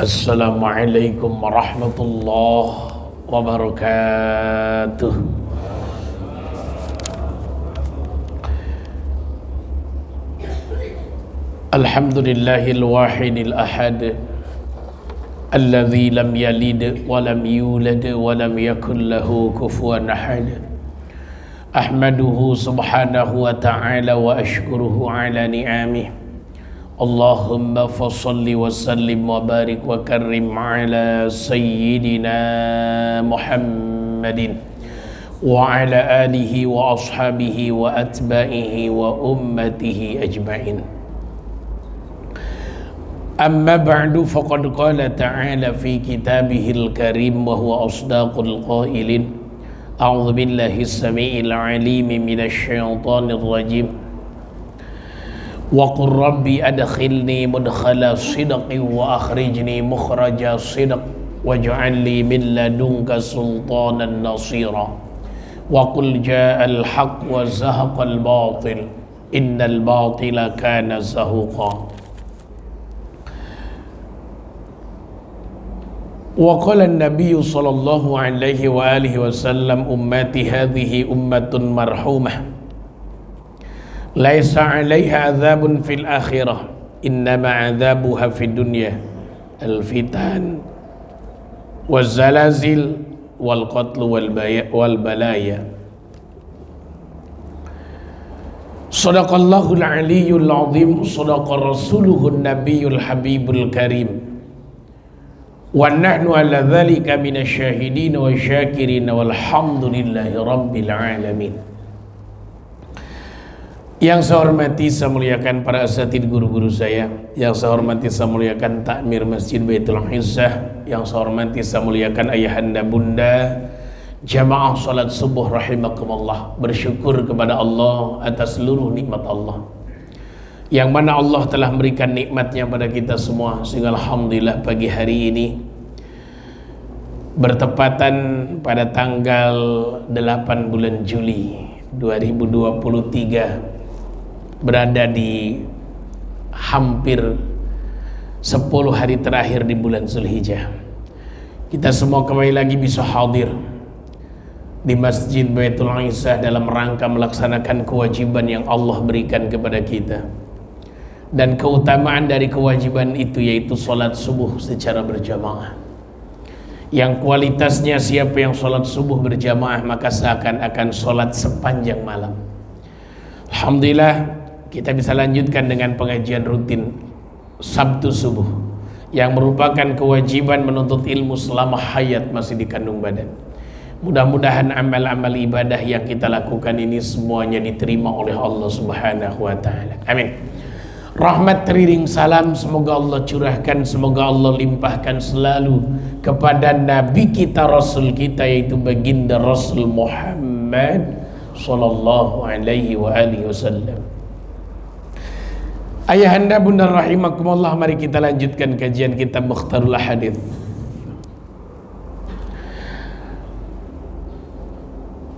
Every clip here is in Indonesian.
Assalamualaikum warahmatullahi wabarakatuh. Alhamdulillahil wahidil ahad alladzi lam yalid wa lam yulad wa lam yakul lahu kufuwan ahad. Ahmaduhu subhanahu wa ta'ala wa ashkuruhu ala ni'amih. Allahumma fasalli wa sallim wa barik wa karrim ala sayyidina Muhammadin wa ala alihi wa ashabihi wa atba'ihi wa ummatihi ajma'in. Amma ba'du, faqad qala ta'ala fi kitabihil karim wa huwa asdaqul qailin. A'udzu billahi as-sami'il 'alim minasy syaithanir rajim. Wa qur rabbi adkhilni mudkhala sidqin wa akhrijni mukhraja sidq waj'al li min ladunka sultanan nasira. Wa qul ja'al haqq wa zahaqal batil innal batila kana zahuqa. Wa qala an-nabiy sallallahu alaihi wa alihi wasallam ummati hadhihi ummatun marhumah laisa 'alaiha 'adzabun fil akhirah innama 'adzabuha fid dunya al-fitan waz-zalazil wal qatl wal balaya. Shadaqallahul 'aliyyul 'azim, shadaqa rasuluhun nabiyyul habibul karim. Wa nahnu 'ala dzalika minasyahidin wa syakirin walhamdulillahi rabbil alamin. Yang saya hormati, saya muliakan para asatidz guru-guru saya. Yang saya hormati, saya muliakan takmir Masjid Baitul Izzah. Yang saya hormati, saya muliakan ayahanda bunda jamaah salat subuh rahimakumullah. Bersyukur kepada Allah atas seluruh nikmat Allah, yang mana Allah telah memberikan nikmatnya pada kita semua, sehingga alhamdulillah pagi hari ini bertepatan pada tanggal 8 bulan Juli 2023, berada di hampir 10 hari terakhir di bulan Zulhijjah. Kita semua kembali lagi bisa hadir di Masjid Baitul Izzah dalam rangka melaksanakan kewajiban yang Allah berikan kepada kita. Dan keutamaan dari kewajiban itu yaitu sholat subuh secara berjamaah, yang kualitasnya siapa yang sholat subuh berjamaah maka seakan-akan sholat sepanjang malam. Alhamdulillah kita bisa lanjutkan dengan pengajian rutin Sabtu subuh, yang merupakan kewajiban menuntut ilmu selama hayat masih di kandung badan. Mudah-mudahan amal-amal ibadah yang kita lakukan ini semuanya diterima oleh Allah Subhanahu wa ta'ala. Amin. Rahmat teriring salam semoga Allah curahkan, semoga Allah limpahkan selalu kepada Nabi kita, Rasul kita, yaitu baginda Rasul Muhammad sallallahu alaihi wa alihi wasallam. Ayahanda bunda rahimakumullah, mari kita lanjutkan kajian kitab Mukhtarul Hadits.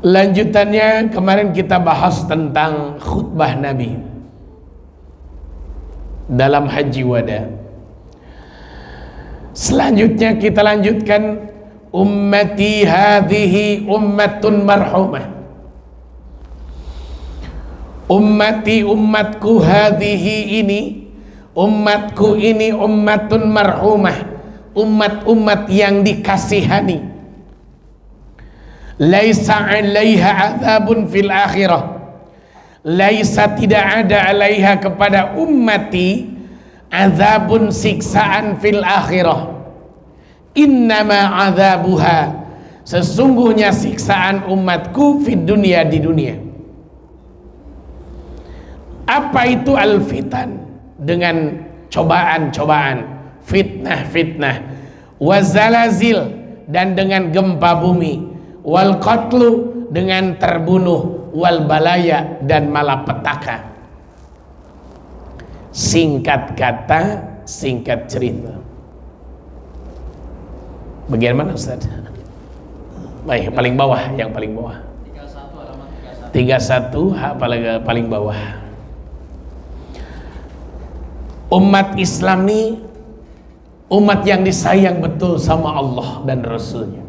Lanjutannya kemarin kita bahas tentang khutbah Nabi dalam haji wada. Selanjutnya kita lanjutkan ummati hadhihi ummatun marhumah. Ummati, umatku, hadhihi ini, umatku ini ummatun marhumah, umat-umat yang dikasihani. Laisa 'alaiha 'adzabun fil akhirah. Laisa, tidak ada, 'alaiha kepada ummati, 'adzabun siksaan fil akhirah. Innama 'adzabuha, sesungguhnya siksaan umatku fid dunya, di dunia. Apa itu al-fitan? Dengan cobaan-cobaan, fitnah-fitnah, wazalazil, dan dengan gempa bumi, wal qatlu, dengan terbunuh, wal balaya, dan malapetaka. Singkat kata, singkat cerita. Bagaimana Ustaz? Baik, paling bawah, yang paling bawah. 31 paling bawah. Umat Islam ini umat yang disayang betul sama Allah dan Rasulnya.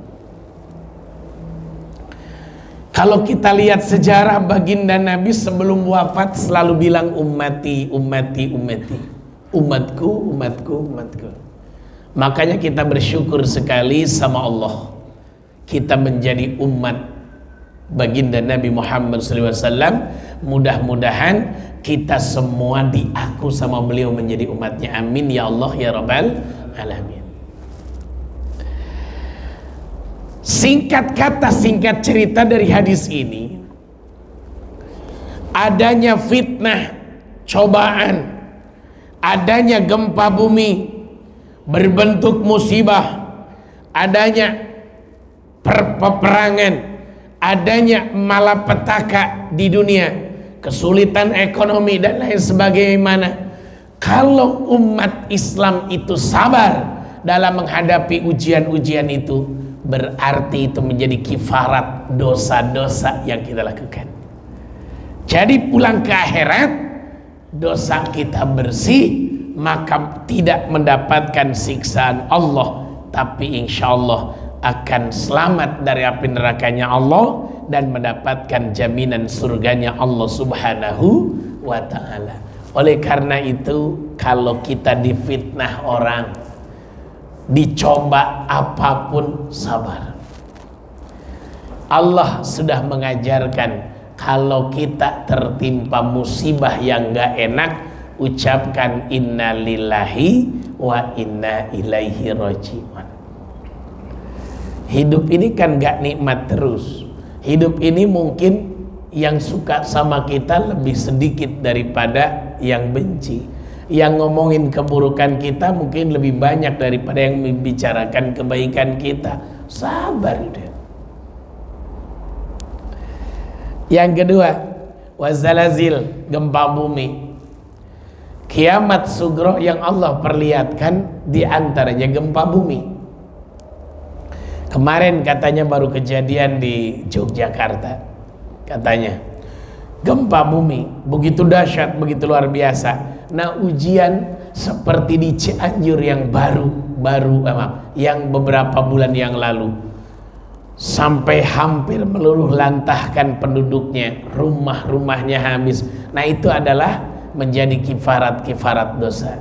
Kalau kita lihat sejarah baginda Nabi sebelum wafat selalu bilang ummati, ummati, ummati, umatku, umatku, umatku. Makanya kita bersyukur sekali sama Allah, kita menjadi umat baginda Nabi Muhammad SAW. Mudah-mudahan kita semua diaku sama beliau menjadi umatnya. Amin ya Allah ya Rabbal Alamin. Singkat kata, singkat cerita dari hadis ini, adanya fitnah, cobaan, adanya gempa bumi berbentuk musibah, adanya peperangan, adanya malapetaka di dunia, kesulitan ekonomi dan lain sebagaimana. Kalau umat Islam itu sabar dalam menghadapi ujian-ujian itu, berarti itu menjadi kifarat dosa-dosa yang kita lakukan. Jadi pulang ke akhirat, dosa kita bersih, maka tidak mendapatkan siksaan Allah, tapi insya Allah akan selamat dari api nerakanya Allah dan mendapatkan jaminan surganya Allah Subhanahu wa ta'ala. Oleh karena itu, kalau kita difitnah orang, dicoba apapun, sabar. Allah sudah mengajarkan, kalau kita tertimpa musibah yang gak enak, ucapkan inna lillahi wa inna ilaihi raji'un. Hidup ini kan gak nikmat terus. Hidup ini mungkin yang suka sama kita lebih sedikit daripada yang benci. Yang ngomongin keburukan kita mungkin lebih banyak daripada yang membicarakan kebaikan kita. Sabar udah. Yang kedua, wazalazil, gempa bumi. Kiamat sugro yang Allah perlihatkan diantaranya gempa bumi. Kemarin katanya baru kejadian di Yogyakarta, katanya gempa bumi begitu dahsyat, begitu luar biasa. Nah, ujian seperti di Cianjur yang yang beberapa bulan yang lalu, sampai hampir meluluh lantahkan penduduknya, rumah-rumahnya habis. Nah, itu adalah menjadi kifarat-kifarat dosa.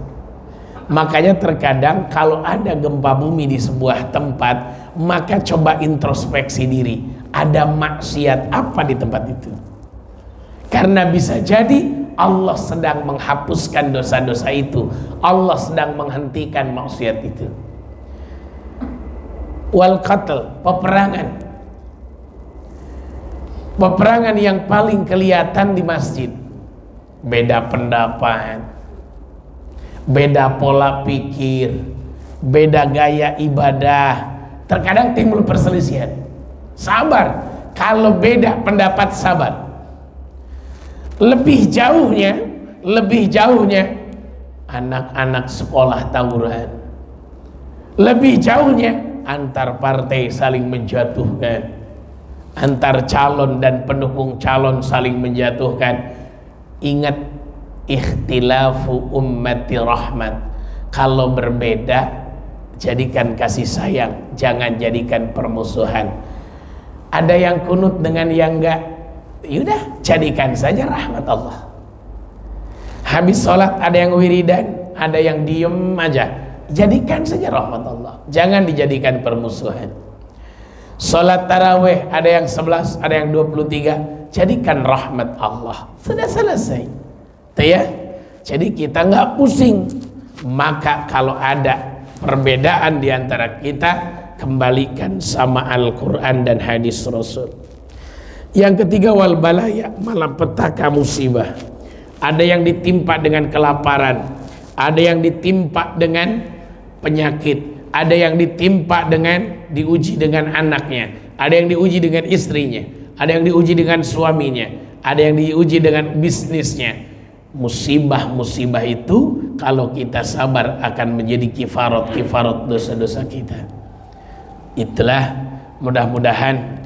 Makanya terkadang kalau ada gempa bumi di sebuah tempat, maka coba introspeksi diri, ada maksiat apa di tempat itu. Karena bisa jadi Allah sedang menghapuskan dosa-dosa itu, Allah sedang menghentikan maksiat itu. Wal qatl, peperangan yang paling kelihatan di masjid. Beda pendapat, beda pola pikir, beda gaya ibadah, terkadang timbul perselisihan. Sabar, kalau beda pendapat sabar. Lebih jauhnya anak-anak sekolah tawuran, lebih jauhnya antar partai saling menjatuhkan, antar calon dan pendukung calon saling menjatuhkan. Ingat, ikhtilafu ummati rahmat. Kalau berbeda, jadikan kasih sayang, jangan jadikan permusuhan. Ada yang kunut dengan yang enggak, yaudah jadikan saja rahmat Allah. Habis sholat ada yang wiridan, ada yang diem aja, jadikan saja rahmat Allah, jangan dijadikan permusuhan. Sholat taraweh ada yang 11, ada yang 23, jadikan rahmat Allah, sudah selesai. Tuh ya, jadi kita nggak pusing. Maka kalau ada perbedaan di antara kita, kembalikan sama Al-Quran dan hadis Rasul. Yang ketiga, wal balaya, malapetaka, musibah. Ada yang ditimpa dengan kelaparan, ada yang ditimpa dengan penyakit, ada yang ditimpa dengan diuji dengan anaknya, ada yang diuji dengan istrinya, ada yang diuji dengan suaminya, ada yang diuji dengan bisnisnya. Musibah-musibah itu kalau kita sabar akan menjadi kifarat dosa-dosa kita. Itulah, mudah-mudahan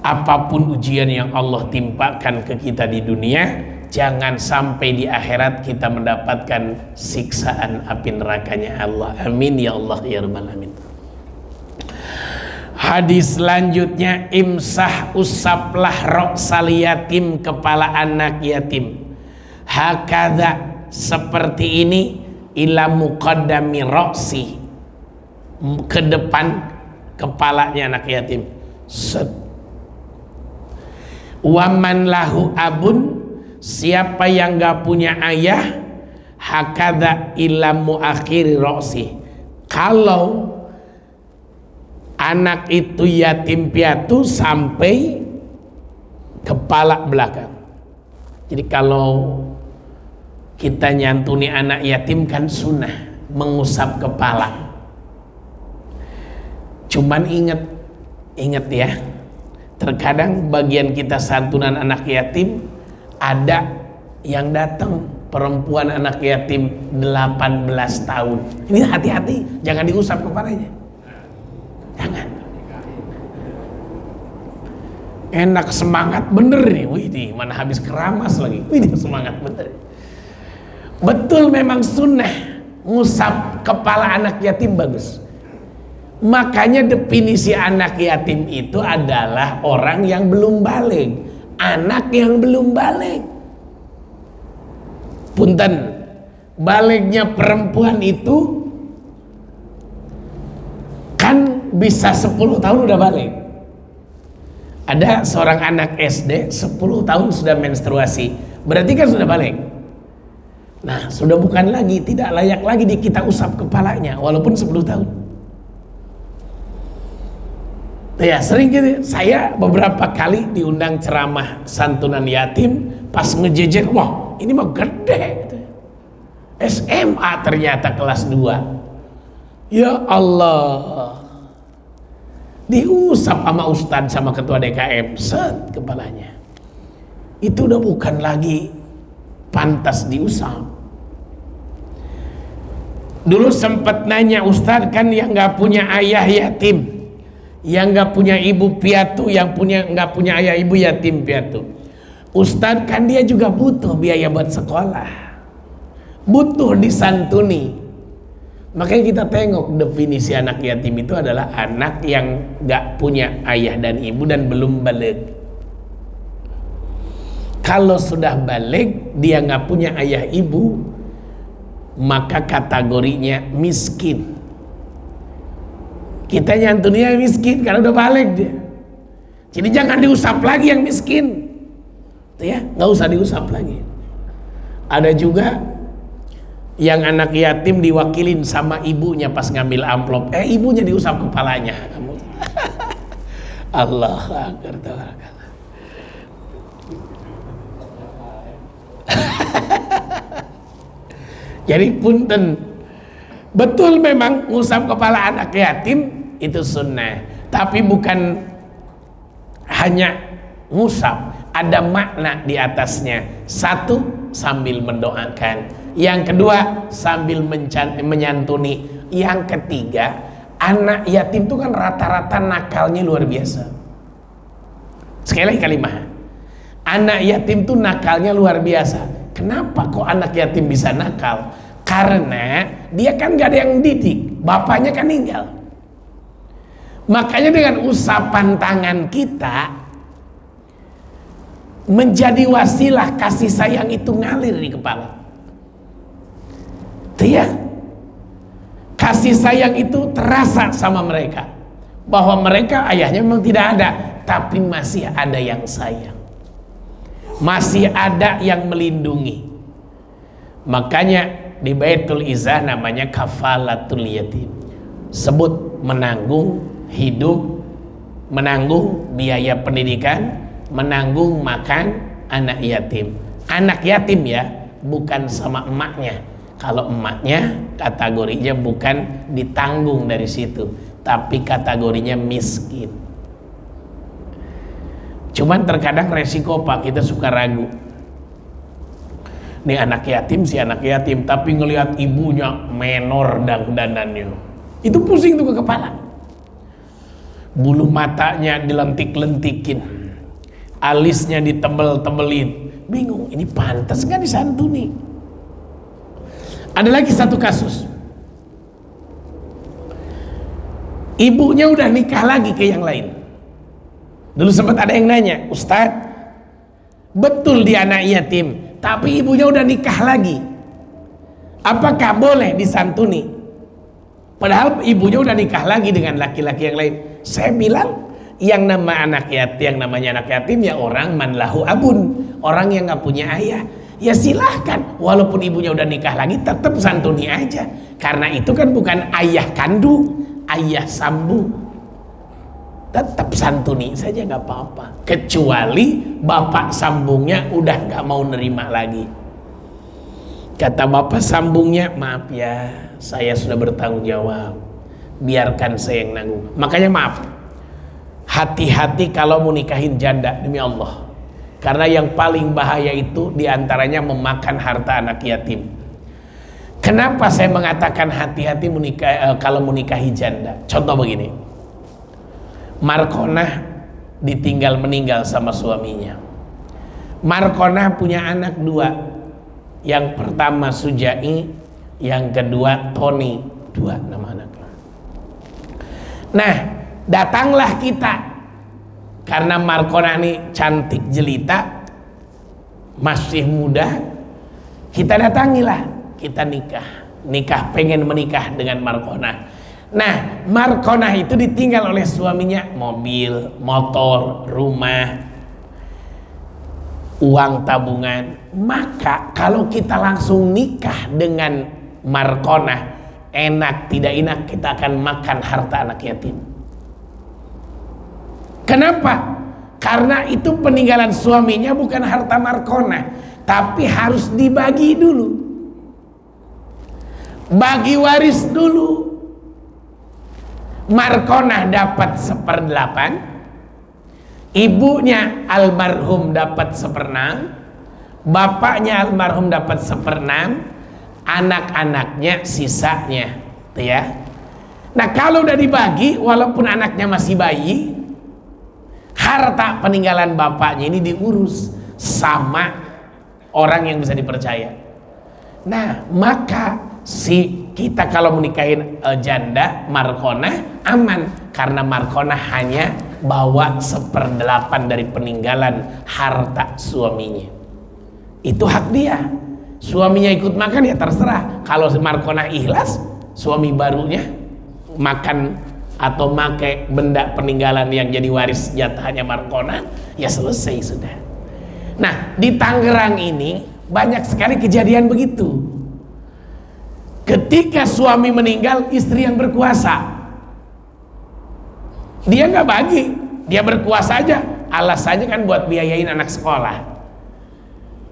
apapun ujian yang Allah timpakan ke kita di dunia, jangan sampai di akhirat kita mendapatkan siksaan api nerakanya Allah. Amin ya Allah ya rabbal alamin. Hadis selanjutnya, imsah usaplah ra'sal yatim, kepala anak yatim, hakadha, seperti ini, ila muqaddami ra'si, ke depan kepalanya anak yatim. Set. Waman lahu abun, siapa yang gak punya ayah, hakadha ila muakhiri ra'si, kalau anak itu yatim piatu sampai kepala belakang. Jadi kalau kita nyantuni anak yatim kan sunnah mengusap kepala. Cuman ingat ya, terkadang bagian kita santunan anak yatim ada yang datang perempuan anak yatim 18 tahun. Ini hati-hati, jangan diusap kepalanya. Jangan. Enak, semangat bener nih. Wih, mana habis keramas lagi. Wih, semangat bener. Betul, memang sunnah ngusap kepala anak yatim bagus. Makanya definisi anak yatim itu adalah orang yang belum balik, anak yang belum balik. Punten, baliknya perempuan itu kan bisa 10 tahun udah balik. Ada seorang anak SD 10 tahun sudah menstruasi, berarti kan sudah balik. Nah, sudah bukan lagi, tidak layak lagi kita usap kepalanya walaupun 10 tahun. Ya, sering gitu. Saya beberapa kali diundang ceramah santunan yatim, pas ngejejer, wah ini mah gede gitu. SMA ternyata kelas 2. Ya Allah, diusap sama ustadz sama ketua DKM, set kepalanya. Itu udah bukan lagi pantas diusap. Dulu sempat nanya, ustadz kan yang nggak punya ayah yatim, yang nggak punya ibu piatu, yang nggak punya ayah ibu yatim piatu, ustadz kan dia juga butuh biaya buat sekolah, butuh disantuni. Makanya kita tengok definisi anak yatim itu adalah anak yang nggak punya ayah dan ibu dan belum balik. Kalau sudah balik dia nggak punya ayah ibu, maka kategorinya miskin. Kita nyantuninya miskin karena udah balik dia. Jadi jangan diusap lagi yang miskin, ya, nggak usah diusap lagi. Ada juga yang anak yatim diwakilin sama ibunya pas ngambil amplop, ibunya diusap kepalanya. Allahu Akbar. Jadi punten, betul memang ngusap kepala anak yatim itu sunnah, tapi bukan hanya ngusap, ada makna di atasnya. Satu, sambil mendoakan. Yang kedua, sambil menyantuni. Yang ketiga, anak yatim itu kan rata-rata nakalnya luar biasa. Sekali lagi kalimah, anak yatim itu nakalnya luar biasa. Kenapa kok anak yatim bisa nakal? Karena dia kan gak ada yang didik, bapaknya kan meninggal. Makanya dengan usapan tangan kita menjadi wasilah kasih sayang itu ngalir di kepala. Itu ya, kasih sayang itu terasa sama mereka, bahwa mereka ayahnya memang tidak ada, tapi masih ada yang sayang, masih ada yang melindungi. Makanya di Baitul Izzah namanya kafalatul yatim, sebut menanggung hidup, menanggung biaya pendidikan, menanggung makan anak yatim. Anak yatim ya, bukan sama emaknya. Kalau emaknya kategorinya bukan ditanggung dari situ, tapi kategorinya miskin. Cuman terkadang resiko Pak, kita suka ragu. Nih anak yatim, si anak yatim, tapi ngelihat ibunya menor dandanannya, itu pusing tuh ke kepala. Bulu matanya dilentik-lentikin, alisnya ditebel-tebelin, bingung ini pantas nggak disantuni. Ada lagi satu kasus, ibunya udah nikah lagi ke yang lain. Dulu sempat ada yang nanya, Ustadz, betul dia anak yatim, tapi ibunya udah nikah lagi, apakah boleh disantuni? Padahal ibunya udah nikah lagi dengan laki-laki yang lain. Saya bilang, yang namanya anak yatim ya orang man lahu abun, orang yang nggak punya ayah. Ya silahkan, walaupun ibunya udah nikah lagi, tetap santuni aja. Karena itu kan bukan ayah kandung, ayah sambung. Tetap santuni saja nggak apa-apa. Kecuali bapak sambungnya udah nggak mau nerima lagi. Kata bapak sambungnya, maaf ya, saya sudah bertanggung jawab, biarkan saya yang nanggung. Makanya maaf, hati-hati kalau mau nikahin janda, demi Allah. Karena yang paling bahaya itu diantaranya memakan harta anak yatim. Kenapa saya mengatakan hati-hati kalau menikahi janda? Contoh begini, Markonah ditinggal meninggal sama suaminya. Markonah punya anak dua, yang pertama Sujai, yang kedua Tony, dua nama anaknya. Nah, datanglah kita. Karena Markonah ini cantik jelita, masih muda, kita datangilah, kita nikah, pengen menikah dengan Markonah. Nah, Markonah itu ditinggal oleh suaminya mobil, motor, rumah, uang tabungan. Maka kalau kita langsung nikah dengan Markonah, enak tidak enak kita akan makan harta anak yatim. Kenapa? Karena itu peninggalan suaminya bukan harta Markonah, tapi harus dibagi dulu, bagi waris dulu. Markonah dapat 1/8, ibunya almarhum dapat 1/6, bapaknya almarhum dapat 1/6, anak-anaknya sisanya, tuh ya. Nah, kalau udah dibagi, walaupun anaknya masih bayi, harta peninggalan bapaknya ini diurus sama orang yang bisa dipercaya. Nah, maka kita kalau menikahin janda Markonah aman, karena Markonah hanya bawa 1/8 dari peninggalan harta suaminya. Itu hak dia. Suaminya ikut makan ya terserah. Kalau Markonah ikhlas, suami barunya makan atau pakai benda peninggalan yang jadi waris jatahnya Markonah, ya selesai sudah. Nah, di Tangerang ini banyak sekali kejadian begitu. Ketika suami meninggal, istri yang berkuasa, dia nggak bagi, dia berkuasa aja, alasannya kan buat biayain anak sekolah.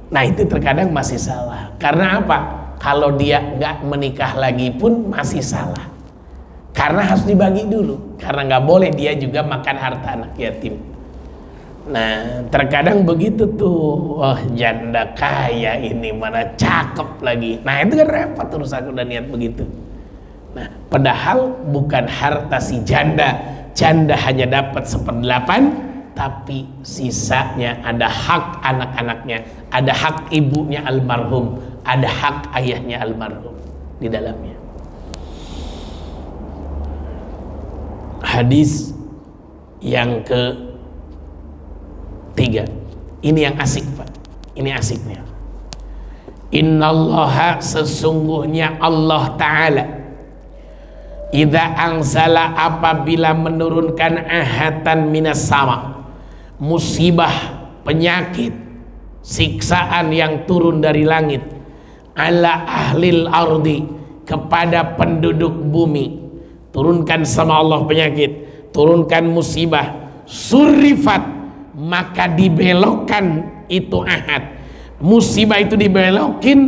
Nah, itu terkadang masih salah. Karena apa? Kalau dia nggak menikah lagi pun masih salah. Karena harus dibagi dulu, karena nggak boleh dia juga makan harta anak yatim. Nah, terkadang begitu tuh, wah janda kaya ini mana cakep lagi. Nah, itu kan repot terus aku udah niat begitu. Nah, padahal bukan harta si janda, janda hanya dapat 1/8, tapi sisanya ada hak anak-anaknya, ada hak ibunya almarhum, ada hak ayahnya almarhum di dalamnya. Hadis yang ke-3, ini yang asik Pak, ini asiknya. Innallaha, sesungguhnya Allah Ta'ala, idza anzala, apabila menurunkan ahatan minas sama, musibah, penyakit, siksaan yang turun dari langit, ala ahlil ardi, kepada penduduk bumi, turunkan sama Allah penyakit, turunkan musibah, surifat, maka dibelokkan itu ahad, musibah itu dibelokin,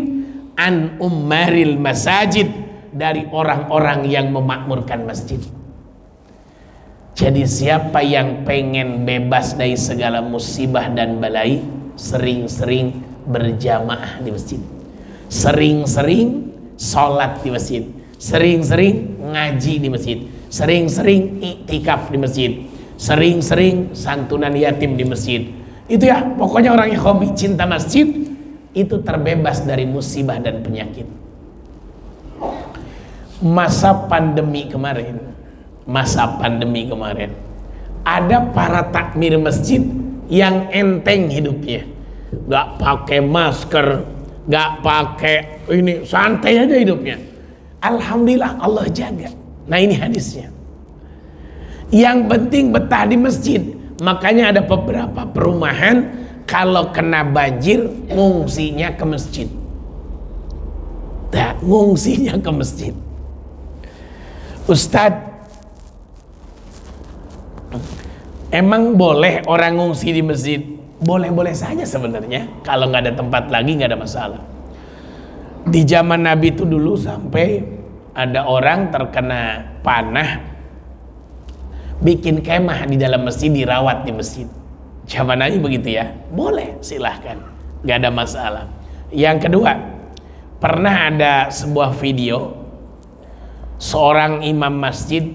an ummaril masajid, dari orang-orang yang memakmurkan masjid. Jadi siapa yang pengen bebas dari segala musibah dan balai, sering-sering berjamaah di masjid, sering-sering sholat di masjid, sering-sering ngaji di masjid, sering-sering iktikaf di masjid, sering-sering santunan yatim di masjid. Itu ya, pokoknya orang yang hobi cinta masjid itu terbebas dari musibah dan penyakit. Masa pandemi kemarin, ada para takmir masjid yang enteng hidupnya, nggak pakai masker, nggak pakai ini, santai aja hidupnya. Alhamdulillah Allah jaga. Nah ini hadisnya. Yang penting betah di masjid. Makanya ada beberapa perumahan kalau kena banjir ngungsinya ke masjid. Nah, ngungsinya ke masjid. Ustadz, emang boleh orang ngungsi di masjid? Boleh-boleh saja sebenarnya. Kalau nggak ada tempat lagi nggak ada masalah. Di zaman Nabi itu dulu sampai ada orang terkena panah, bikin kemah di dalam masjid, dirawat di masjid. Zaman Nabi begitu ya, boleh, silahkan, nggak ada masalah. Yang kedua, pernah ada sebuah video seorang imam masjid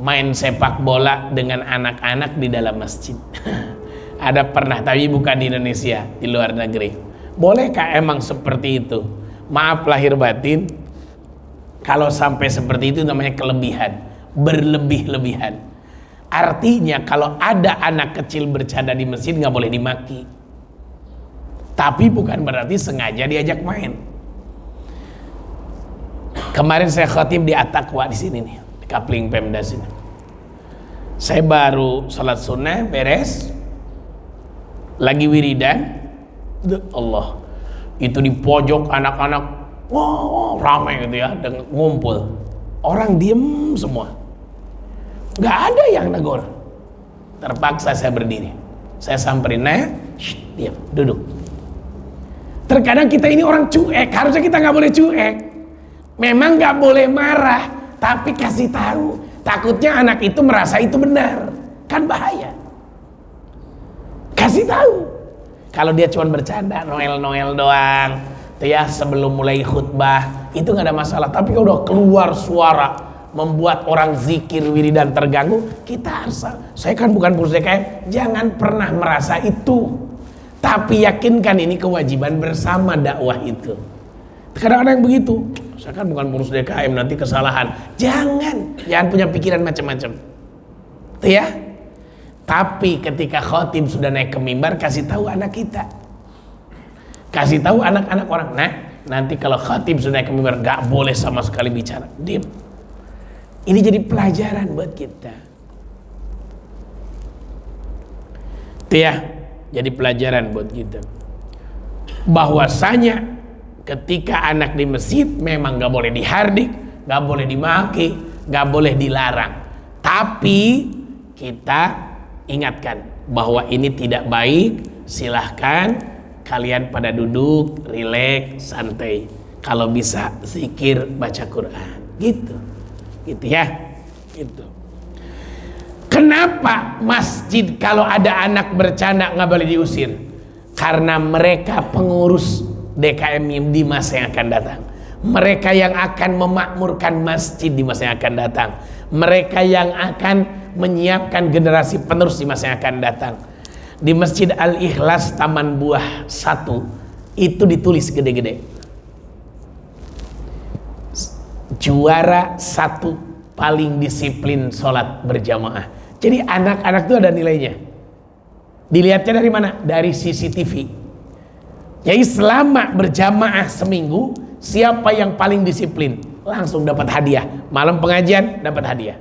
main sepak bola dengan anak-anak di dalam masjid. Ada pernah, tapi bukan di Indonesia, di luar negeri. Bolehkah emang seperti itu? Maaf lahir batin, kalau sampai seperti itu namanya kelebihan, berlebih-lebihan. Artinya kalau ada anak kecil bercanda di masjid nggak boleh dimaki. Tapi bukan berarti sengaja diajak main. Kemarin saya khatib di At-Taqwa di sini nih, di Kapling Pemda sini. Saya baru salat sunnah beres, lagi wiridan, Allah, itu di pojok anak-anak, wow, ramai gitu ya, dengan ngumpul. Orang diem semua. Gak ada yang negur. Terpaksa saya berdiri. Saya samperin, nah, diam, duduk. Terkadang kita ini orang cuek, harusnya kita nggak boleh cuek. Memang nggak boleh marah, tapi kasih tahu. Takutnya anak itu merasa itu benar, kan bahaya. Kasih tahu. Kalau dia cuma bercanda, Noel doang, tuh ya sebelum mulai khutbah, itu nggak ada masalah. Tapi kalau udah keluar suara, membuat orang zikir wiridan terganggu, kita harus, saya kan bukan pengurus DKM, jangan pernah merasa itu, tapi yakinkan ini kewajiban bersama dakwah itu. Kadang-kadang begitu, saya kan bukan pengurus DKM, nanti kesalahan. Jangan punya pikiran macam-macam, tuh ya. Tapi ketika khotib sudah naik ke mimbar, kasih tahu anak kita, kasih tahu anak-anak orang, nah nanti kalau khotib sudah naik ke mimbar gak boleh sama sekali bicara, diam. Ini jadi pelajaran buat kita. Itu ya, jadi pelajaran buat kita. Bahwasanya ketika anak di masjid memang gak boleh dihardik, gak boleh dimaki, gak boleh dilarang. Tapi kita ingatkan bahwa ini tidak baik. Silahkan kalian pada duduk, rileks, santai. Kalau bisa zikir, baca Quran, gitu ya, gitu. Kenapa masjid kalau ada anak bercanda nggak boleh diusir? Karena mereka pengurus DKM di masa yang akan datang. Mereka yang akan memakmurkan masjid di masa yang akan datang. Mereka yang akan menyiapkan generasi penerus di masa yang akan datang. Di Masjid Al-Ikhlas Taman Buah 1 itu ditulis gede-gede, juara 1 paling disiplin sholat berjamaah. Jadi anak-anak itu ada nilainya. Dilihatnya dari mana? Dari CCTV. Jadi selama berjamaah seminggu, siapa yang paling disiplin langsung dapat hadiah. Malam pengajian dapat hadiah.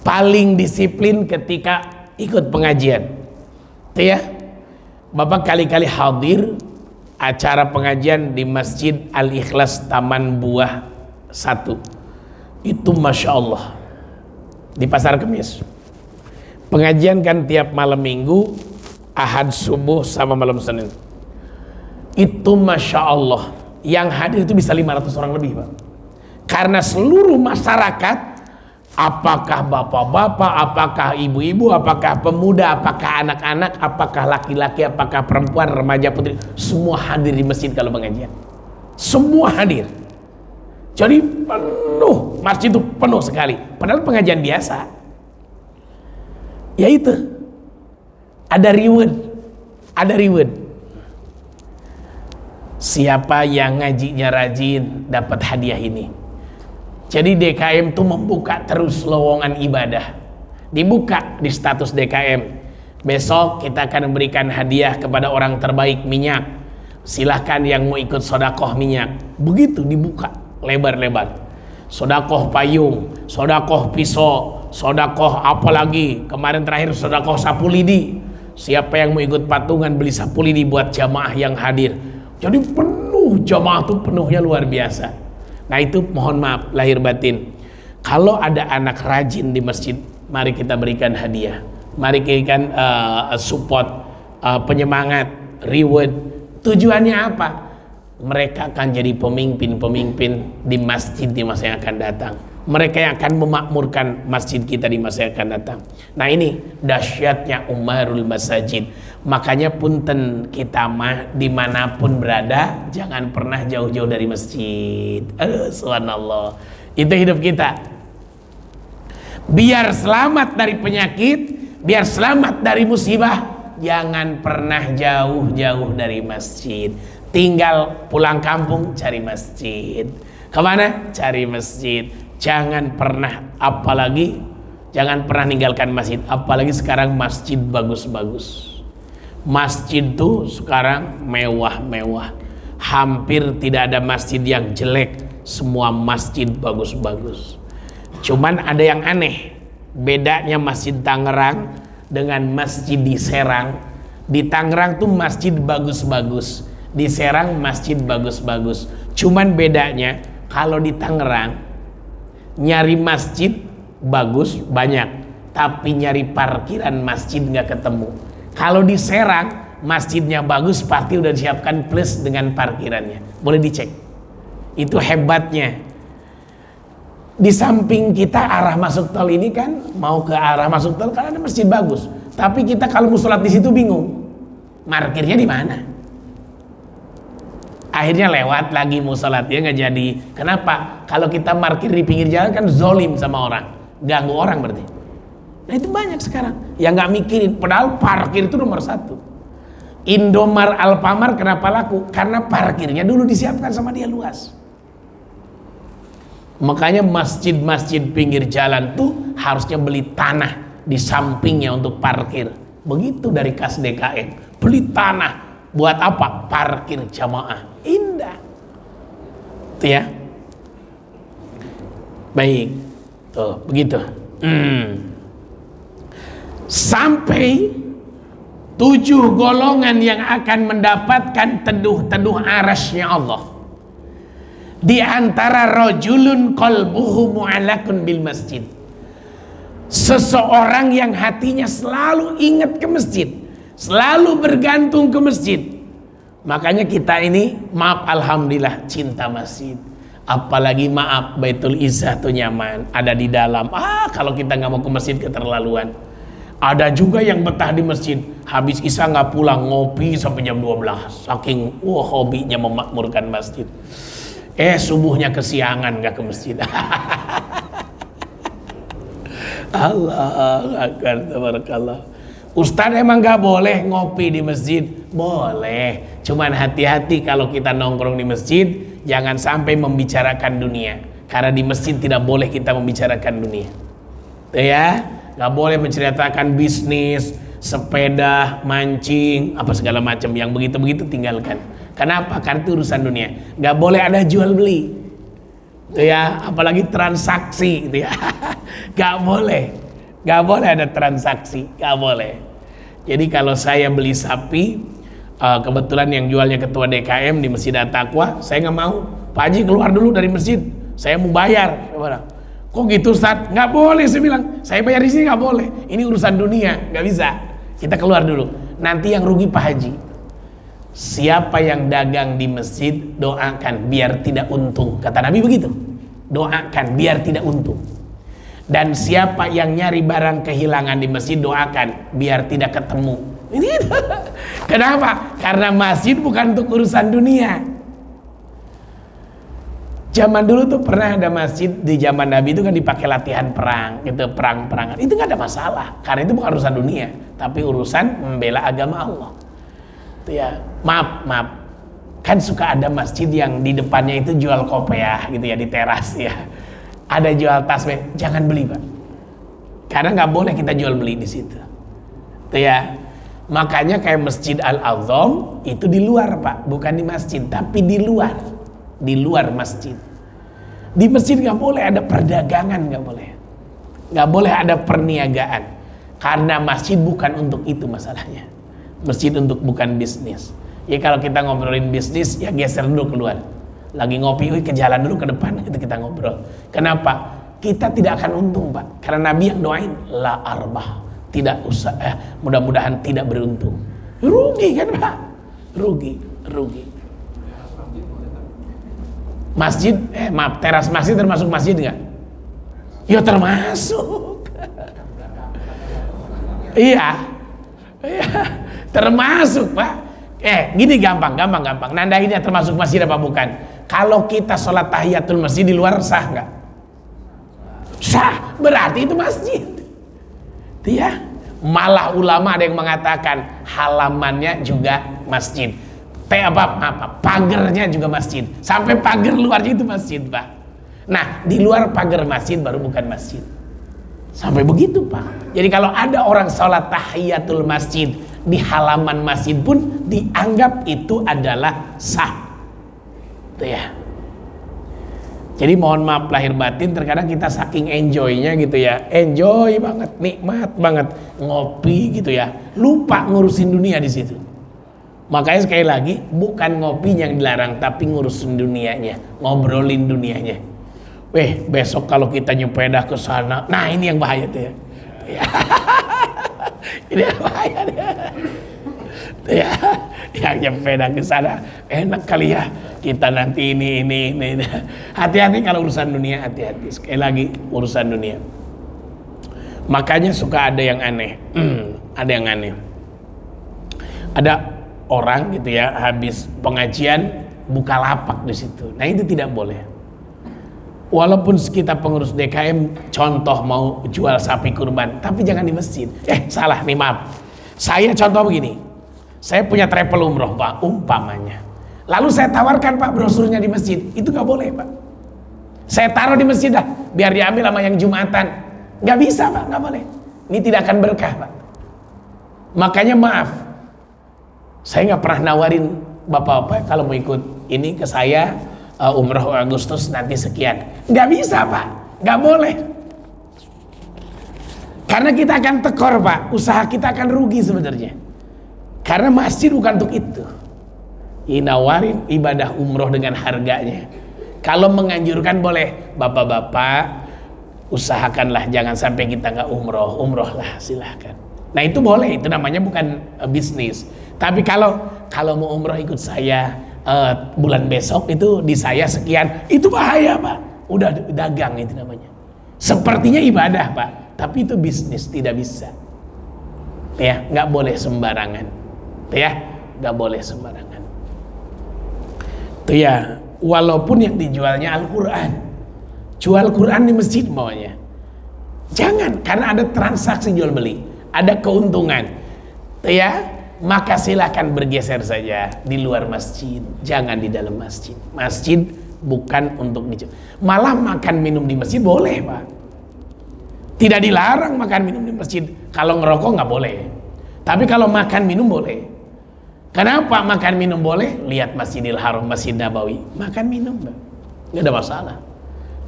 Paling disiplin ketika ikut pengajian. Itu ya. Bapak kali-kali hadir acara pengajian di Masjid Al-Ikhlas Taman Buah 1. Itu Masya Allah, di Pasar Kemis. Pengajian kan tiap malam minggu, Ahad subuh sama malam Senin. Itu Masya Allah, yang hadir itu bisa 500 orang lebih, Pak. Karena seluruh masyarakat, apakah bapak-bapak, apakah ibu-ibu, apakah pemuda, apakah anak-anak, apakah laki-laki, apakah perempuan, remaja, putri, semua hadir di masjid kalau pengajian. Semua hadir. Jadi penuh, masjid itu penuh sekali. Padahal pengajian biasa. Ya itu. Ada reward, ada reward. Siapa yang ngajinya rajin dapat hadiah ini. Jadi DKM tuh membuka terus lowongan ibadah. Dibuka di status DKM. Besok kita akan memberikan hadiah kepada orang terbaik minyak. Silahkan yang mau ikut sodakoh minyak. Begitu dibuka lebar-lebar. Sodakoh payung, sodakoh pisau, sodakoh apalagi. Kemarin terakhir sodakoh sapu lidi. Siapa yang mau ikut patungan beli sapu lidi buat jamaah yang hadir. Jadi penuh, jamaah tuh penuhnya luar biasa. Nah itu mohon maaf lahir batin. Kalau ada anak rajin di masjid, mari kita berikan hadiah. Mari kita support, penyemangat, reward. Tujuannya apa? Mereka akan jadi pemimpin-pemimpin di masjid di masa yang akan datang. Mereka yang akan memakmurkan masjid kita di masa yang akan datang. Nah ini dahsyatnya umarul masajid. Makanya punten kita mah dimanapun berada, jangan pernah jauh-jauh dari masjid. Subhanallah. Itu hidup kita. Biar selamat dari penyakit, biar selamat dari musibah, jangan pernah jauh-jauh dari masjid. Tinggal pulang kampung cari masjid. Kemana? Cari masjid. Jangan pernah, apalagi jangan pernah ninggalkan masjid. Apalagi sekarang masjid bagus-bagus. Masjid tuh sekarang mewah-mewah. Hampir tidak ada masjid yang jelek. Semua masjid bagus-bagus. Cuman ada yang aneh. Bedanya masjid Tangerang dengan masjid di Serang. Di Tangerang tuh masjid bagus-bagus, di Serang masjid bagus-bagus. Cuman bedanya kalau di Tangerang nyari masjid bagus banyak, tapi nyari parkiran masjid nggak ketemu. Kalau di Serang masjidnya bagus, pasti udah disiapkan plus dengan parkirannya. Boleh dicek. Itu hebatnya. Di samping kita arah masuk tol ini kan mau ke arah masuk tol karena ada masjid bagus. Tapi kita kalau mau sholat di situ bingung. Parkirnya di mana? Akhirnya lewat lagi mau sholat ya nggak jadi. Kenapa? Kalau kita parkir di pinggir jalan kan zolim sama orang, ganggu orang berarti. Nah itu banyak sekarang yang nggak mikirin. Padahal parkir itu nomor satu. Indomar, Alfamart kenapa laku? Karena parkirnya dulu disiapkan sama dia luas. Makanya masjid-masjid pinggir jalan tuh harusnya beli tanah di sampingnya untuk parkir. Begitu dari kas DKM, beli tanah buat apa? Parkir jamaah. Indah. Itu ya. Baik. Tuh, begitu. Sampai 7 golongan yang akan mendapatkan teduh-teduh arasy-Nya Allah. Di antara rajulun qalbuhu mu'allaqun bil masjid. Seseorang yang hatinya selalu ingat ke masjid, selalu bergantung ke masjid. Makanya kita ini maaf alhamdulillah cinta masjid. Apalagi maaf Baitul Izzah tuh nyaman, ada di dalam. Kalau kita nggak mau ke masjid keterlaluan. Ada juga yang betah di masjid, habis isya nggak pulang, ngopi sampai jam 12. Saking hobinya memakmurkan masjid. Subuhnya kesiangan nggak ke masjid. Allah akbar, tabarakallah. Ustaz emang nggak boleh ngopi di masjid? Boleh, cuman hati-hati kalau kita nongkrong di masjid, jangan sampai membicarakan dunia. Karena di masjid tidak boleh kita membicarakan dunia. Tuh ya, nggak boleh menceritakan bisnis, sepeda, mancing, apa segala macam yang begitu-begitu tinggalkan. Kenapa? Karena itu urusan dunia. Nggak boleh ada jual beli. Tuh ya, apalagi transaksi, gitu ya. Nggak boleh. Nggak boleh ada transaksi, nggak boleh. Jadi kalau saya beli sapi, kebetulan yang jualnya ketua DKM di Masjid At-Taqwa, saya nggak mau. Pak Haji keluar dulu dari masjid, saya mau bayar. Kok gitu Ustaz? Nggak boleh, saya bilang. Saya bayar di sini nggak boleh. Ini urusan dunia, nggak bisa. Kita keluar dulu. Nanti yang rugi Pak Haji. Siapa yang dagang di masjid, doakan biar tidak untung. Kata Nabi begitu. Doakan biar tidak untung. Dan siapa yang nyari barang kehilangan di masjid, doakan biar tidak ketemu. Ini Kenapa? Karena masjid bukan untuk urusan dunia. Zaman dulu tuh pernah ada masjid di zaman Nabi itu kan dipakai latihan perang, gitu, perang-perangan. Itu nggak ada masalah, karena itu bukan urusan dunia, tapi urusan membela agama Allah. Itu ya, maaf, kan suka ada masjid yang di depannya itu jual kopiah gitu ya, di teras ya. Ada jual tasbih, jangan beli Pak, karena nggak boleh kita jual beli di situ. Itu ya, makanya kayak Masjid Al-Azham itu di luar Pak, bukan di masjid, tapi di luar masjid. Di masjid nggak boleh ada perdagangan, nggak boleh ada perniagaan, karena masjid bukan untuk itu masalahnya. Masjid untuk bukan bisnis. Ya kalau kita ngobrolin bisnis ya geser dulu keluar. Lagi ngopi, ke jalan dulu ke depan, itu kita ngobrol. Kenapa? Kita tidak akan untung Pak, karena Nabi yang doain la arbah, tidak usah, mudah-mudahan tidak beruntung. Rugi kan Pak? Rugi. Masjid, teras masjid termasuk masjid nggak? Ya termasuk. Iya, termasuk Pak. Gini gampang. Nandainnya termasuk masjid apa bukan? Kalau kita sholat tahiyatul masjid di luar sah nggak? Sah, berarti itu masjid. Ya, malah ulama ada yang mengatakan halamannya juga masjid. Pagernya juga masjid. Sampai pagar luarnya itu masjid Pak. Nah, di luar pagar masjid baru bukan masjid. Sampai begitu Pak. Jadi kalau ada orang sholat tahiyatul masjid di halaman masjid pun dianggap itu adalah sah. Itu ya. Jadi mohon maaf lahir batin, terkadang kita saking enjoynya gitu ya, enjoy banget, nikmat banget ngopi gitu ya, lupa ngurusin dunia di situ. Makanya sekali lagi, bukan ngopi yang dilarang, tapi ngurusin dunianya, ngobrolin dunianya. Besok kalau kita nyepedah ke sana, nah ini yang bahaya tuh ya. Ini yang bahaya ya. Ya, yang nyepedah ke sana enak kali ya. Kita nanti ini. Hati-hati kalau urusan dunia, hati-hati. Sekali lagi urusan dunia. Makanya suka ada yang aneh. Ada orang gitu ya, habis pengajian buka lapak di situ. Nah itu tidak boleh. Walaupun kita pengurus DKM contoh mau jual sapi kurban, tapi jangan di masjid. Salah nih, maaf. Saya contoh begini. Saya punya travel umroh Pak, umpamanya. Lalu saya tawarkan Pak brosurnya di masjid. Itu nggak boleh Pak. Saya taruh di masjid dah, biar diambil sama yang Jumatan. Nggak bisa Pak, nggak boleh. Ini tidak akan berkah Pak. Makanya maaf, saya nggak pernah nawarin bapak-bapak kalau mau ikut ini ke saya umroh Agustus nanti sekian. Nggak bisa Pak, nggak boleh. Karena kita akan tekor Pak, usaha kita akan rugi sebenarnya. Karena masjid bukan untuk itu. Nawarin ibadah umroh dengan harganya. Kalau menganjurkan boleh, bapak-bapak usahakanlah jangan sampai kita nggak umroh lah silahkan. Nah itu boleh, itu namanya bukan bisnis. Tapi kalau mau umroh ikut saya bulan besok itu di saya sekian, itu bahaya Pak. Udah dagang itu namanya. Sepertinya ibadah Pak, tapi itu bisnis, tidak bisa. Ya, nggak boleh sembarangan. Ya, nggak boleh sembarangan. Tuh ya, walaupun yang dijualnya Al-Quran, jual Quran di masjid maunya. Jangan, karena ada transaksi jual beli, ada keuntungan. Tuh ya, maka silakan bergeser saja di luar masjid, jangan di dalam masjid. Masjid bukan untuk dijual. Malah makan minum di masjid boleh Pak. Tidak dilarang makan minum di masjid. Kalau ngerokok nggak boleh. Tapi kalau makan minum boleh. Kenapa makan minum boleh? Lihat Masjidil Haram, Masjid Nabawi, makan minum nggak ada masalah.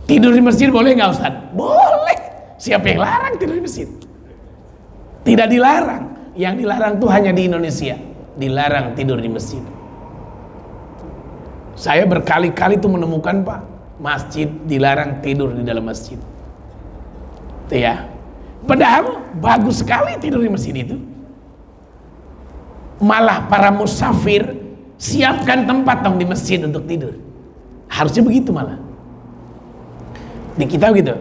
Tidur di masjid boleh nggak Ustaz? Boleh. Siapa yang larang tidur di masjid? Tidak dilarang. Yang dilarang tuh hanya di Indonesia. Dilarang tidur di masjid. Saya berkali-kali tuh menemukan Pak, masjid dilarang tidur di dalam masjid. Tuh ya. Padahal bagus sekali tidur di masjid itu. Malah para musafir siapkan tempat dong di masjid untuk tidur. Harusnya begitu malah. Di kita begitu.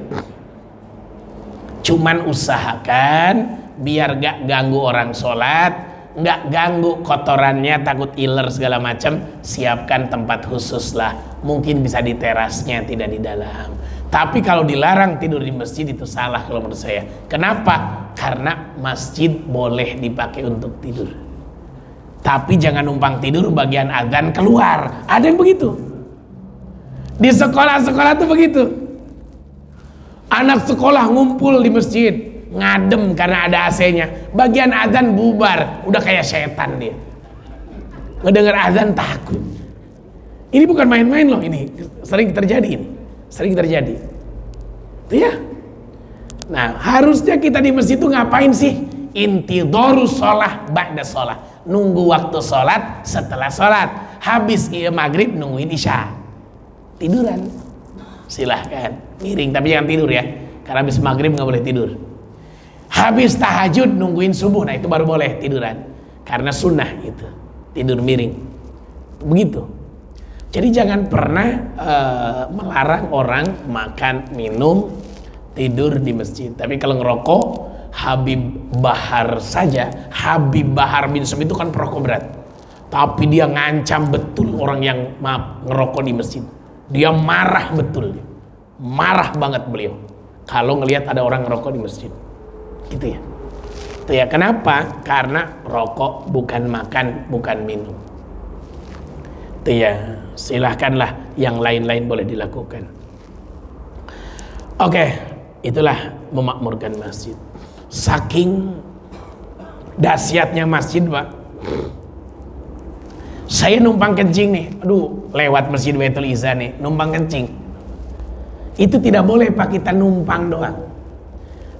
Cuman usahakan biar gak ganggu orang sholat, nggak ganggu kotorannya, takut iler segala macam, siapkan tempat khusus lah. Mungkin bisa di terasnya, tidak di dalam. Tapi kalau dilarang tidur di masjid itu salah kalau menurut saya. Kenapa? Karena masjid boleh dipakai untuk tidur. Tapi jangan numpang tidur bagian adzan keluar. Ada yang begitu. Di sekolah-sekolah tuh begitu. Anak sekolah ngumpul di masjid, ngadem karena ada AC-nya. Bagian adzan bubar, udah kayak setan dia. Ngedengar adzan takut. Ini bukan main-main loh, ini sering terjadi ini. Sering terjadi. Itu ya. Nah, harusnya kita di masjid itu ngapain sih? Intidorus sholah ba'da sholah. Nunggu waktu sholat setelah sholat. Habis maghrib nungguin isya. Tiduran. Silahkan miring, tapi jangan tidur ya, karena habis maghrib nggak boleh tidur. Habis tahajud nungguin subuh, nah itu baru boleh tiduran, karena sunnah itu tidur miring. Begitu. Jadi jangan pernah melarang orang makan, minum, tidur di masjid. Tapi kalau ngerokok, Habib Bahar saja, Habib Bahar bin Sum itu kan perokok berat, tapi dia ngancam betul orang yang ngerokok di masjid. Dia marah betul, marah banget beliau kalau ngelihat ada orang ngerokok di masjid, gitu ya. Itu ya, kenapa? Karena rokok bukan makan, bukan minum. Itu ya, silahkanlah yang lain-lain boleh dilakukan. Oke, itulah memakmurkan masjid. Saking dahsyatnya masjid, Pak. Saya numpang kencing nih, aduh, lewat masjid Baitul Izzah nih, numpang kencing. Itu tidak boleh Pak, kita numpang doang.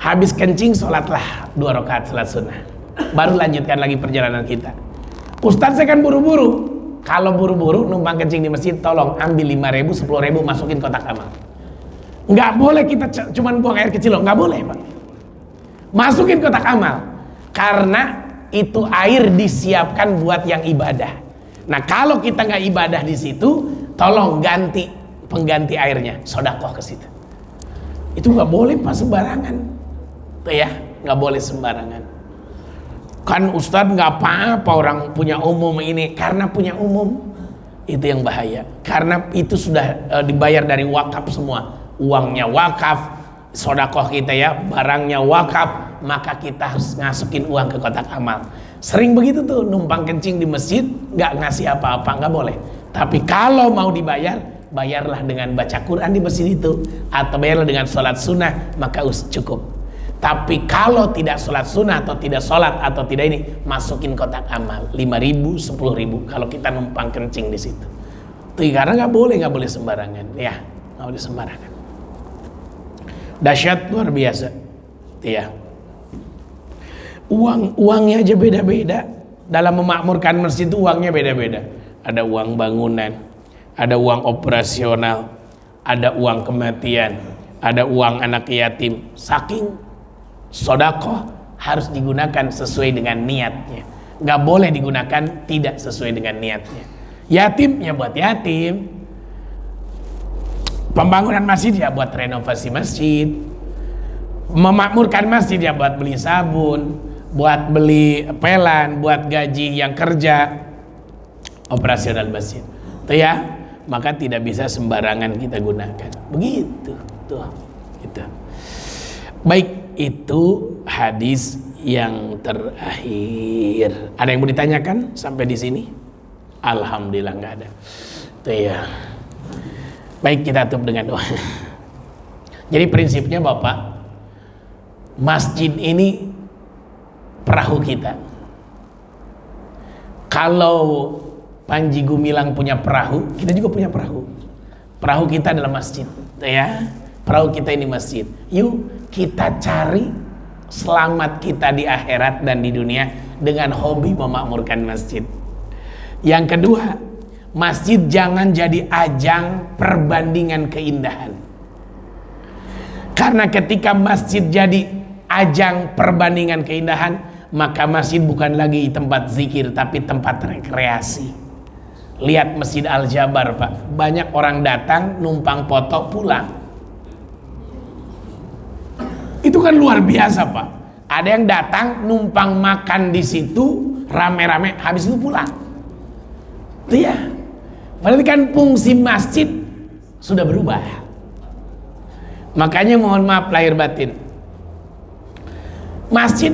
Habis kencing, sholatlah 2 rakaat sholat sunnah. Baru lanjutkan lagi perjalanan kita. Ustadz, saya kan buru-buru. Kalau buru-buru numpang kencing di masjid, tolong ambil 5.000, 10.000, masukin kotak amal. Nggak boleh kita cuman buang air kecil loh, nggak boleh Pak. Masukin kotak amal, karena itu air disiapkan buat yang ibadah. Nah, kalau kita nggak ibadah di situ, tolong ganti pengganti airnya, sodakoh ke situ. Itu nggak boleh Pak, sembarangan. Tuh ya, nggak boleh sembarangan. Kan Ustadz nggak apa-apa orang punya umum ini, karena punya umum itu yang bahaya. Karena itu sudah dibayar dari wakaf semua, uangnya wakaf, sodakoh kita ya, barangnya wakaf, maka kita harus ngasukin uang ke kotak amal. Sering begitu tuh, numpang kencing di masjid, nggak ngasih apa-apa, nggak boleh. Tapi kalau mau dibayar, bayarlah dengan baca Quran di masjid itu, atau bayarlah dengan sholat sunnah, maka cukup. Tapi kalau tidak sholat sunnah, atau tidak sholat, atau tidak ini, masukin kotak amal, 5.000, 10.000, kalau kita numpang kencing di situ. Tuh, karena nggak boleh sembarangan, ya, nggak boleh sembarangan. Dahsyat luar biasa, ya. Uangnya aja beda-beda. Dalam memakmurkan masjid itu uangnya beda-beda. Ada uang bangunan, ada uang operasional, ada uang kematian, ada uang anak yatim. Saking sodakoh harus digunakan sesuai dengan niatnya. Nggak boleh digunakan tidak sesuai dengan niatnya. Yatim ya buat yatim. Pembangunan masjid ya buat renovasi masjid. Memakmurkan masjid ya buat beli sabun, buat beli pelan, buat gaji yang kerja, operasional masjid. Itu ya, maka tidak bisa sembarangan kita gunakan. Begitu, tuh, gitu. Baik, itu hadis yang terakhir. Ada yang mau ditanyakan sampai di sini? Alhamdulillah nggak ada. Itu ya. Baik, kita tutup dengan doa. Jadi prinsipnya Bapak, masjid ini perahu kita. Kalau Panji Gumilang punya perahu, kita juga punya perahu. Perahu kita adalah masjid, ya. Perahu kita ini masjid. Yuk kita cari selamat kita di akhirat dan di dunia dengan hobi memakmurkan masjid. Yang kedua, masjid jangan jadi ajang perbandingan keindahan. Karena ketika masjid jadi ajang perbandingan keindahan, maka masjid bukan lagi tempat zikir tapi tempat rekreasi. Lihat Masjid Al-Jabar Pak, banyak orang datang numpang foto pulang. Itu kan luar biasa Pak. Ada yang datang numpang makan di situ, rame-rame, habis itu pulang. Itu ya. Berarti kan fungsi masjid sudah berubah. Makanya mohon maaf lahir batin, masjid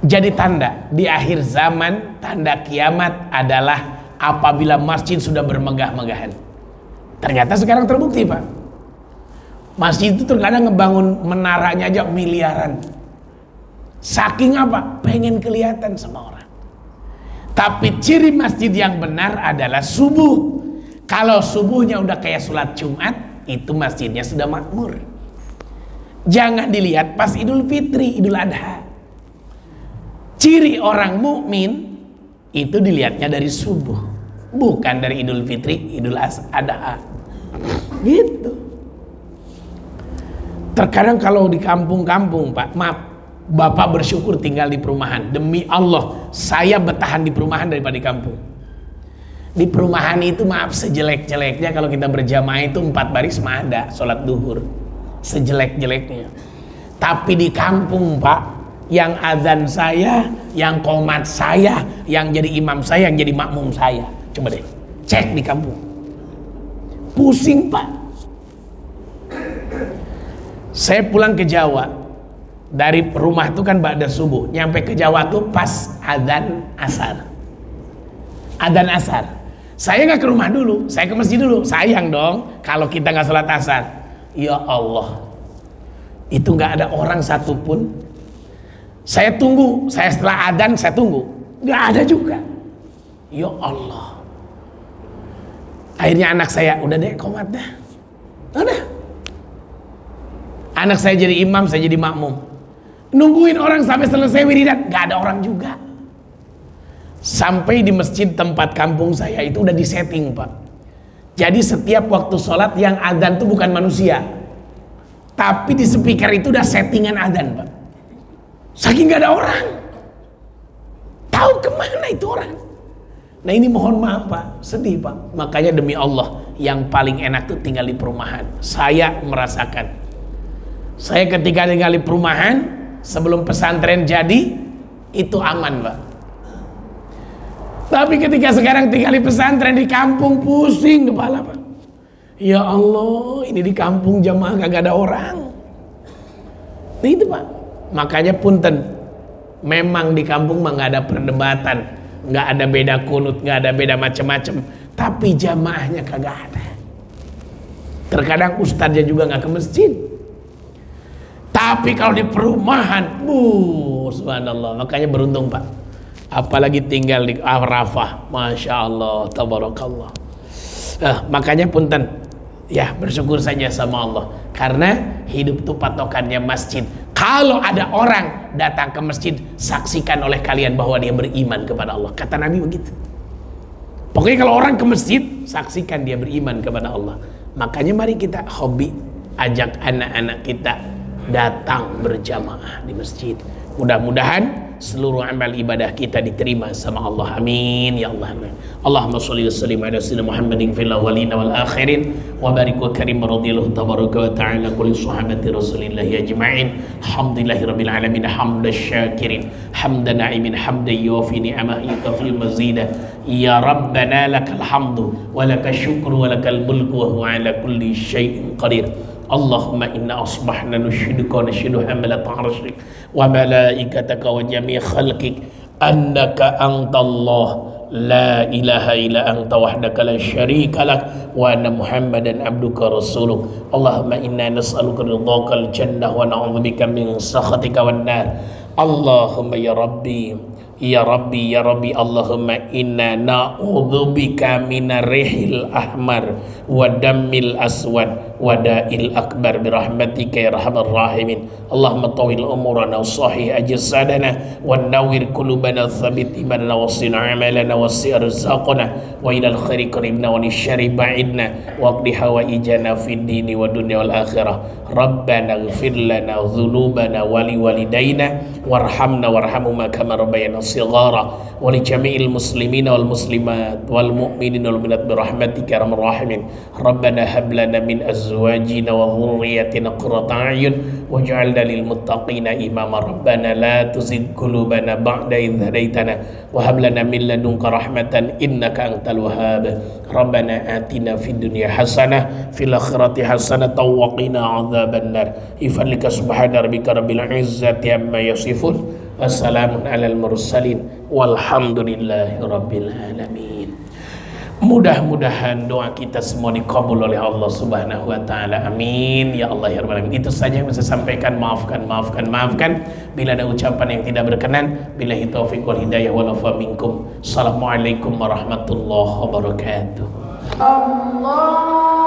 jadi tanda di akhir zaman, tanda kiamat adalah apabila masjid sudah bermegah-megahan. Ternyata sekarang terbukti, Pak. Masjid itu terkadang ngebangun menaranya aja miliaran. Saking apa? Pengen kelihatan sama orang. Tapi ciri masjid yang benar adalah subuh. Kalau subuhnya udah kayak sholat Jumat, itu masjidnya sudah makmur. Jangan dilihat pas Idul Fitri, Idul Adha. Ciri orang mukmin itu dilihatnya dari subuh, bukan dari Idul Fitri, Idul Adha. Gitu. Terkadang kalau di kampung-kampung, Pak, maaf, Bapak bersyukur tinggal di perumahan. Demi Allah, saya bertahan di perumahan daripada di kampung. Di perumahan itu maaf, sejelek-jeleknya kalau kita berjamaah itu 4 baris mah ada sholat duhur, sejelek-jeleknya. Tapi di kampung, Pak, yang azan saya, yang qomat saya, yang jadi imam saya, yang jadi makmum saya, coba deh cek di kampung, pusing, Pak. Saya pulang ke Jawa dari rumah itu kan ba'da subuh, nyampe ke Jawa tuh pas adzan asar. Adzan asar. Saya nggak ke rumah dulu, saya ke masjid dulu. Sayang dong kalau kita nggak sholat asar. Ya Allah, itu nggak ada orang satupun. Saya tunggu, saya setelah adzan saya tunggu, nggak ada juga. Ya Allah. Akhirnya anak saya, udah deh qomat dah, udah. Anak saya jadi imam, saya jadi makmum. Nungguin orang sampai selesai wiridan, gak ada orang juga. Sampai di masjid tempat kampung saya itu udah disetting, Pak. Jadi setiap waktu sholat yang adzan itu bukan manusia, tapi di speaker itu udah settingan adzan, Pak. Saking gak ada orang, tahu kemana itu orang. Nah ini mohon maaf, Pak, sedih, Pak. Makanya demi Allah, yang paling enak tuh tinggal di perumahan. Saya merasakan. Saya ketika tinggal di perumahan sebelum pesantren jadi itu aman, Pak. Tapi ketika sekarang tinggal di pesantren di kampung pusing kepala, Pak. Ya Allah, ini di kampung jamaah kagak ada orang. Nah itu, Pak. Makanya punten, memang di kampung mah nggak ada perdebatan, nggak ada beda kunut, nggak ada beda macam-macam. Tapi jamaahnya kagak ada. Terkadang ustadznya juga nggak ke masjid. Tapi kalau di perumahan, subhanallah, makanya beruntung, Pak. Apalagi tinggal di Arafah, masya Allah, tabarakallah. Makanya punten, ya bersyukur saja sama Allah, karena hidup itu patokannya masjid. Kalau ada orang datang ke masjid, saksikan oleh kalian bahwa dia beriman kepada Allah. Kata Nabi begitu. Pokoknya kalau orang ke masjid, saksikan dia beriman kepada Allah. Makanya mari kita hobi ajak anak-anak kita datang berjamaah di masjid. Mudah-mudahan seluruh amal ibadah kita diterima sama Allah. Amin ya Allah. Allahumma sholli wa sallim ala sayyidina Muhammadin fil awwalin wal akhirin wa barik wa karim radhiyallahu tabaraka wa ta'ala kulli sahabati Rasulillah ajma'in. Alhamdulillahi rabbil alamin hamdasy syakirin hamdan na'imin hamdan yuwafi ni'amahu yukafi mazida. Ya Rabbana lakal hamdu wa lakal syukru wa lakal mulku wa huwa ala kulli syai'in qadir. Allahumma inna asbahna nushiduka wa nashidu hamalat arshik wa malaikataka wa jami' khalqik annaka antallah la ilaha illa anta wahdaka la syarika lak wa anna muhammadan abduka rasuluk. Allahumma inna nas'aluka ridhakal jannah wa na'udzubika min sakhatika wan nar. Allahumma ya Rabbi ya Rabbi ya Rabbi, Allahumma inna na'udzubika minar rihil ahmar wa dammil aswad wa da'il akbar birahmatika ya arhamar rahimin. Allahumma tawil umurana wa sahih ajsadana wa nawwir qulubana thabit imanana wa sin amalana wa si arzaqana wa ilal khairi qaribna wa nisyari ba'idna wa qdi hawaijana fid dini wa dunya wal akhirah. Rabbana ighfir lana dhunubana wa liwalidayna warhamna warhamhuma kama rabbayana والصغار ولجميع المسلمين والمسلمات والمؤمنين والمؤمنات برحمتك يا أرحم الراحمين. ربنا هب لنا من أزواجنا وذرياتنا قرة أعين واجعلنا للمتقين إماما. ربنا لا تزغ قلوبنا بعد إذ هديتنا وهب لنا من لدنك رحمة إنك أنت الوهاب. ربنا آتنا في الدنيا حسنة في الآخرة حسنة وقنا عذاب النار. بفضلك سبحان ربك رب العزة عما يصفون wassalamun alal mursalin walhamdulillahi rabbil alamin. Mudah-mudahan doa kita semua dikabul oleh Allah Subhanahu wa taala. Amin ya Allah ya rabbal alamin. Itu saja yang bisa sampaikan. Maafkan bila ada ucapan yang tidak berkenan. Billahi taufiq wal hidayah wal afa minkum. Assalamualaikum warahmatullahi wabarakatuh. Allah